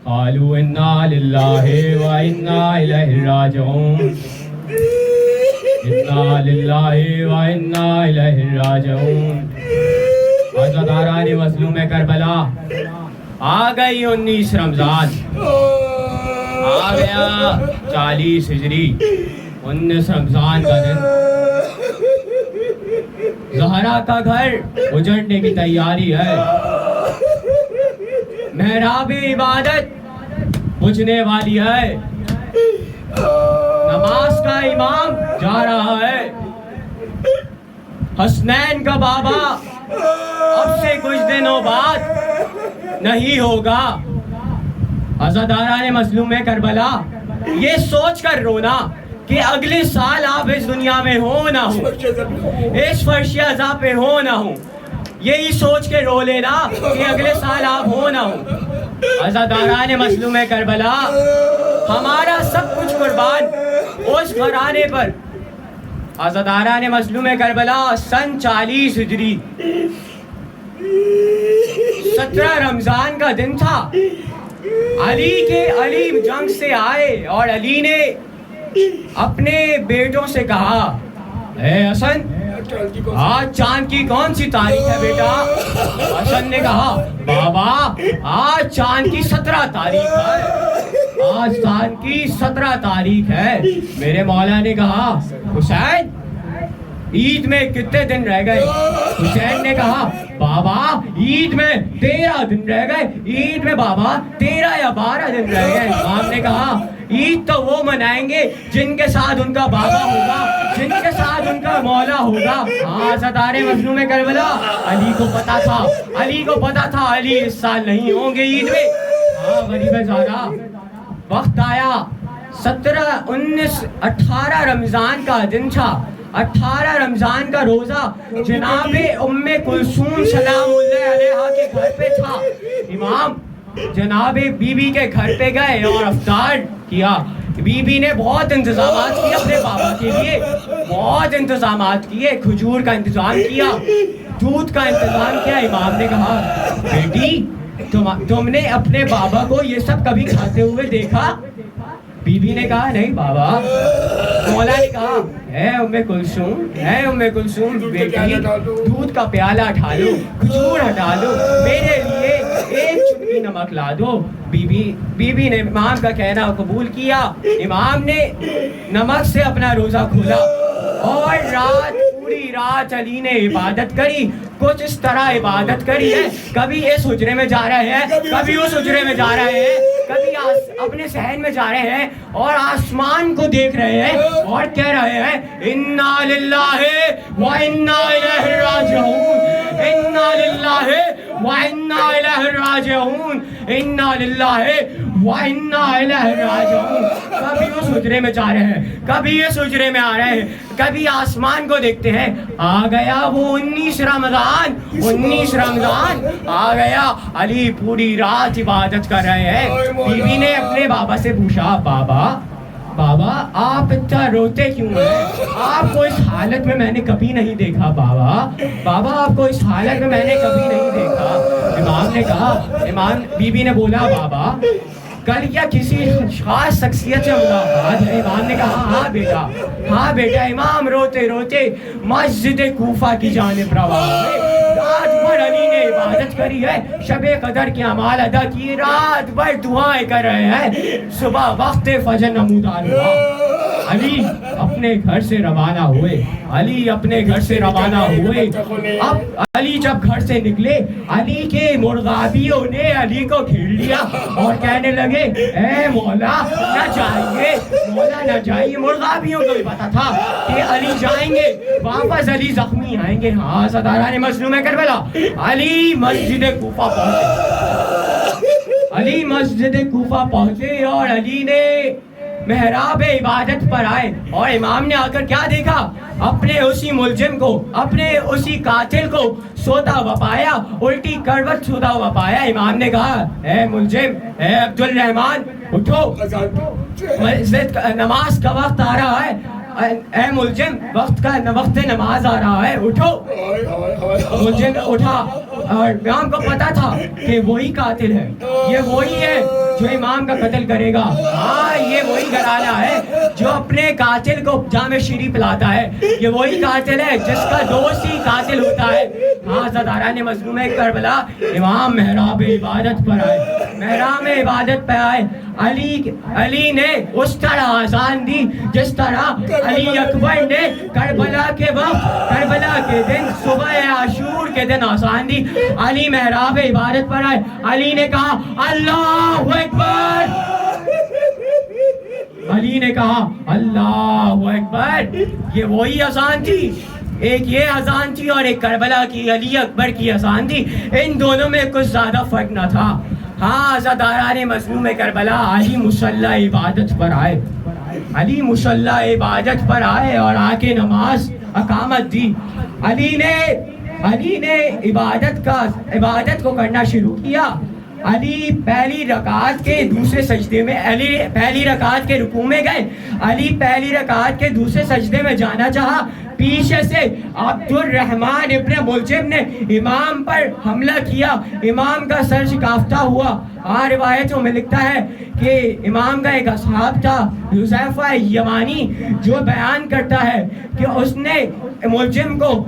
قالوا انا للہ و انا الیہ راجعون، انا للہ و انا الیہ راجعون۔ حضرت آران مظلوم کربلا آ گئی 19 رمضان، آ گیا 40 ہجری 19 رمضان کا دن۔ زہرا کا گھر اجڑنے کی تیاری ہے، محراب عبادت بجھنے والی ہے، نماز کا امام جا رہا ہے، حسنین کا بابا اب سے کچھ دنوں بعد نہیں ہوگا۔ عزاداران مظلوم کربلا یہ سوچ کر رونا کہ اگلے سال آپ اس دنیا میں ہو نہ ہو، اس فرش عزا پہ ہو نہ ہو، یہی سوچ کے رو لینا کہ اگلے سال آپ ہو نہ ہو۔ عزاداران مظلوم کربلا ہمارا سب کچھ قربان اس گھرانے پر۔ عزاداران مظلوم کربلا سن 40 ہجری 17 رمضان کا دن تھا۔ علی جنگ سے آئے اور علی نے اپنے بیٹوں سے کہا، اے حسن آج چاند کی کون سی تاریخ ہے بیٹا؟ حسن نے کہا، بابا آج چاند کی 17 تاریخ ہے، آج چاند کی 17 تاریخ ہے۔ میرے مولا نے کہا، حسین عید میں کتنے دن رہ گئے؟ حسین نے کہا، بابا عید میں 13 دن رہ گئے۔ عید میں بابا 13 یا 12 دن رہ گئے۔ امام نے کہا، عید تو وہ منائیں گے جن کے ساتھ ان کا بابا ہوگا، جن کے ساتھ ان کا مولا ہوگا۔ ہاں ستارے مظلوم کربلا علی کو پتا تھا، علی اس سال نہیں ہوں گے عید میں۔ ہاں غریب زادہ وقت آیا، 17 19 18 رمضان کا دن تھا، 18 رمضان کا روزہ جناب ام کلثوم سلام اللہ علیہا کے گھر پہ تھا۔ امام جناب بی بی کے گھر پہ گئے اور افطار کیا۔ بی بی نے بہت انتظامات کیے اپنے بابا کے لیے، بہت انتظامات کیے، کھجور کا انتظام کیا، دودھ کا انتظام کیا۔ امام نے کہا، بیٹی تم نے اپنے بابا کو یہ سب کبھی کھاتے ہوئے دیکھا؟ بی بی نے کہا، نہیں بابا۔ مولا نے کہا، اے ام کلثوم بیٹی دودھ کا پیالہ اٹھا لو، کھجور ہٹا لو، میرے لیے ایک چٹکی نمک لا دو۔ بی بی نے امام کا کہنا قبول کیا۔ امام نے نمک سے اپنا روزہ کھولا اور پوری رات علی نے عبادت کری۔ کچھ اس طرح عبادت کری ہے، کبھی اس حجرے میں جا رہے ہیں، کبھی اس حجرے میں جا رہے ہیں، کبھی اپنے صحن میں جا رہے ہیں اور آسمان کو دیکھ رہے ہیں اور کہہ رہے ہیں، انا للہ و انا الیہ راجعون، انا للہ و انا الیہ راجعون، انا للہ و انا الیہ راجعون۔ کبھی اس حجرے میں جا رہے ہیں، کبھی اس حجرے میں آ رہے ہیں، کبھی آسمان کو دیکھتے ہیں۔ آ گیا وہ 19 رمضان آ گیا۔ علی پوری رات عبادت کر رہے ہیں۔ بی بی نے اپنے بابا سے پوچھا، بابا آپ اتنا روتے کیوں ہیں؟ آپ کو اس حالت میں میں نے کبھی نہیں دیکھا۔ بابا آپ کو اس حالت میں میں نے کبھی نہیں دیکھا۔ امام نے کہا، بی بی نے بولا، بابا کل کیا کسی خاص شخصیت سے ملاقات ہے؟ امام نے کہا، ہاں بیٹا۔ امام روتے روتے مسجد کوفہ کی جانب رواں ہوئے۔ رات بھر علی نے عبادت کری ہے، شب قدر کے اعمال ادا کیے، رات بھر دعائیں کر رہے ہیں۔ صبح وقت فجر نمودار ہوا، علی اپنے گھر سے روانہ ہوئے۔ اب علی جب گھر سے نکلے، علی کے مرغابیوں نے علی کو گھیر لیا اور کہنے لگے، اے مولا نہ جائیے۔ مرغابیوں کو بھی پتا تھا کہ علی جائیں گے واپس، علی زخمی آئیں گے۔ ہاں ستاران مظلوم کربلا علی مسجد کوفہ پہنچے اور علی نے محراب عبادت پر آئے اور امام نے آ کر کیا دیکھا؟ اپنے اسی ملزم کو، اپنے اسی قاتل کو سوتا ہوا پایا، الٹی کروٹ سوتا ہوا پایا۔ امام نے کہا، اے ملزم، اے عبدالرحمن اٹھو، نماز کا وقت آ رہا ہے۔ اے ملزم وقت نماز آ رہا ہے، اٹھو۔ ملزم اٹھا اور امام کو پتا تھا کہ وہی قاتل ہے، یہ وہی ہے جو امام کا قتل کرے گا. ہاں یہ وہی گھرانہ ہے جو اپنے قاتل کو جام شیری پلاتا ہے. یہ وہی قاتل ہے جس کا دوست ہی قاتل ہوتا ہے. ہاں عزاداران مظلوم کربلا امام محراب عبادت پر آئے, محراب عبادت پہ آئے. علی نے اس طرح آزان دی جس طرح علی اکبر نے کربلا کے وقت, کربلا کے دن, صبح عاشور کے دن آزان دی. علی محراب عبادت پر آئے. علی نے کہا اللہ اکبر. علی نے کہا اللہ اکبر. یہ وہی اذان تھی, ایک یہ اذان تھی اور ایک کربلا کی علی اکبر کی اذان تھی. ان دونوں میں کچھ زیادہ فرق نہ تھا. ہاں عزاداران مظلوم کربلا علی مصلی عبادت پر آئے, علی مصلی عبادت پر آئے اور آ کے نماز اقامت دی. علی نے عبادت کو کرنا شروع کیا. علی پہلی رکعت کے دوسرے سجدے میں, علی پہلی رکعت کے رکوع میں گئے. علی پہلی رکعت کے دوسرے سجدے میں جانا چاہا. پیچھے سے عبد الرحمن ابن ملجم نے امام پر حملہ کیا. امام کا سر شکافتہ ہوا. روایتوں میں لکھتا ہے کہ امام کا ایک اصحاب تھا حذیفہ یمانی, جو بیان کرتا ہے کہ اس نے ملجم کو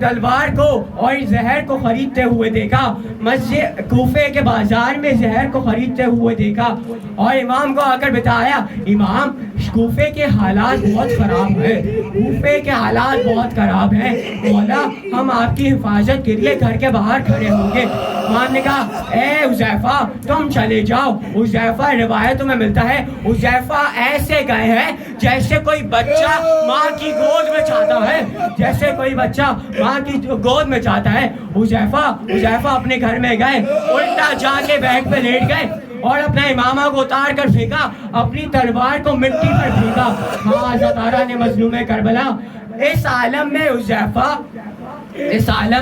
تلوار کو اور زہر کو خریدتے ہوئے دیکھا. مسجد کوفے کے بازار میں زہر کو خریدتے ہوئے دیکھا اور امام کو آ کر بتایا, امام کوفے کے حالات بہت خراب ہیں, کوفے کے حالات بہت خراب ہیں, مولا ہم آپ کی حفاظت کے لیے گھر کے باہر کھڑے ہوں گے. امام نے کہا اے حذیفہ تم چلے جاؤ. حذیفہ روایتوں میں ملتا ہے حذیفہ ایسے گئے ہیں جیسے کوئی بچہ ماں کی گود میں چاہتا ہے, جیسے کوئی بچہ ماں کی گود میں چاہتا ہے. حذیفہ اپنے گھر میں گئے, الٹا جا کے بیگ پہ لیٹ گئے اور اپنا امامہ کو اتار کر پھینکا, اپنی تلوار کو مٹی پر پھینکا. ہاں عزاداران مظلوم کربلا اس عالم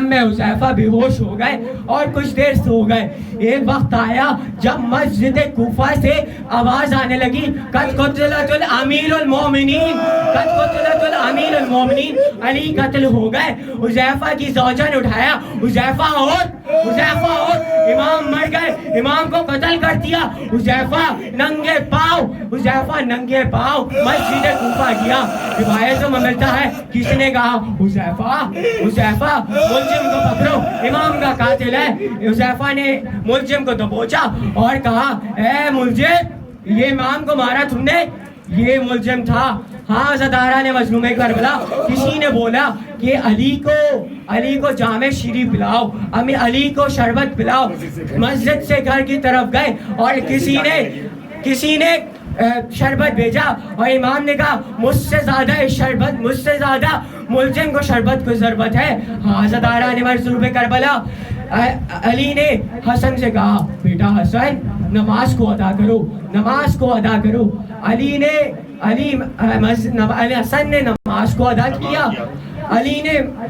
میں حذیفہ بے ہوش ہو گئے اور کچھ دیر سو گئے. ایک وقت آیا جب مسجد کوفہ سے آواز آنے لگی قد قتلت الامیر المومنین, قد قتلت الامیر المومنین, علی قتل ہو گئے. حذیفہ کی زوجہ نے اٹھایا, حذیفہ اٹھ, امام مر گئے, امام کو قتل کر دیا. حذیفہ ننگے پاؤں مسجد کوفہ گیا. روایتوں میں ملتا ہے کسی نے کہا حذیفہ ملزم کو پکڑو, امام کا قاتل ہے. حذیفہ نے ملزم کو دبوچا اور کہا اے ملزم یہ امام کو مارا تم نے, یہ ملزم تھا. ہاں عزاداران مظلوم کربلا کسی نے بولا کہ علی کو جام شیری پلاؤ, علی کو شربت پلاؤ. مسجد سے گھر کی طرف گئے اور کسی نے شربت بھیجا اور امام نے کہا مجھ سے زیادہ ملزم کو شربت کو ضرورت ہے. ہاں عزاداران مظلوم کربلا علی نے حسن سے کہا بیٹا حسن نماز کو ادا کرو. حسن نے نماز کو ادا کیا.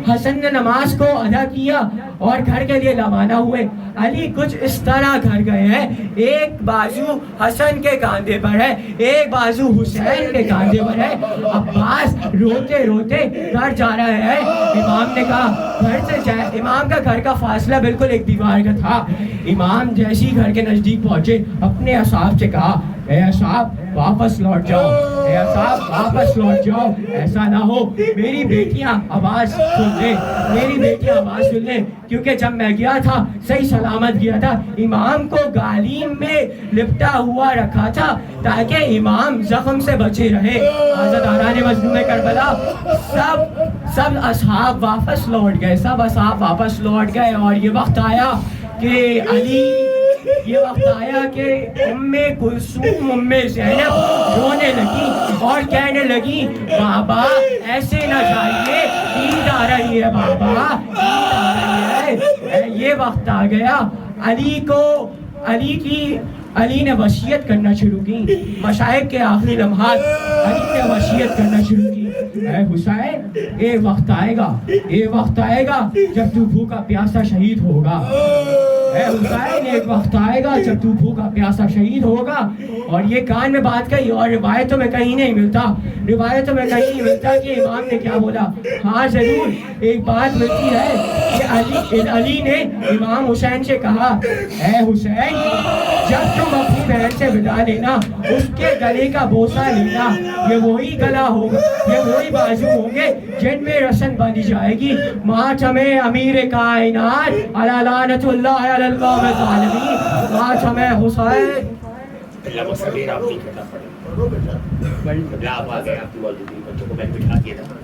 حسن نے نماز کو ادا کیا اور گھر کے لیے روانہ ہوئے. علی کچھ اس طرح گھر گئے ہیں, ایک بازو حسن کے کاندھے پر ہے, ایک بازو حسین کے کاندھے پر ہے. عباس روتے روتے گھر جا رہا ہے. امام نے کہا گھر سے جائے. امام کا گھر کا فاصلہ بالکل ایک دیوار کا تھا. امام جیسے ہی گھر کے نزدیک پہنچے اپنے اصحاب سے کہا اے اصحاب واپس لوٹ جاؤ, ایسا نہ ہو میری بیٹیاں آواز سن لیں, کیونکہ جب میں گیا تھا صحیح سلامت گیا تھا. امام کو گالیم میں لپٹا ہوا رکھا تھا تاکہ امام زخم سے بچے رہے. عزاداران مظلوم کربلا سب اصحاب واپس لوٹ گئے اور یہ وقت آیا کہ ام کلثوم ام زینب رونے لگی اور کہنے لگی بابا ایسے نہ جائیے, عید آ رہی ہے بابا, عید آ رہی ہے. یہ وقت آ گیا علی نے وصیت کرنا شروع کی. مشائخ کے آخری لمحات علی نے وصیت کرنا شروع کی. اے حسین ایک وقت آئے گا جب تو بھوکا پیاسا شہید ہوگا. اے حسین ایک وقت آئے گا جب تو بھوکا پیاسا شہید ہوگا. اور یہ کان میں بات کہی اور روایتوں میں کہیں نہیں ملتا کہ امام نے کیا بولا. ہاں ضرور ایک بات ملتی ہے کہ علی نے امام حسین سے کہا اے حسین جب تم اپنی بہن سے ودا لینا اس کے گلے کا بوسہ لینا، یہ وہی گلا ہوگا، یہ وہی بازو ہوں گے جن میں رسن باندھی جائے گی۔ ماتم امیر کائنات علی لعنت اللہ علی القوم الظالمین، ماتم حسین۔ اللہ مسلم آپ نہیں کرنا پڑے، آپ آ گئے، آپ کی موجودگی بچوں کو میں بٹھا دیا تھا۔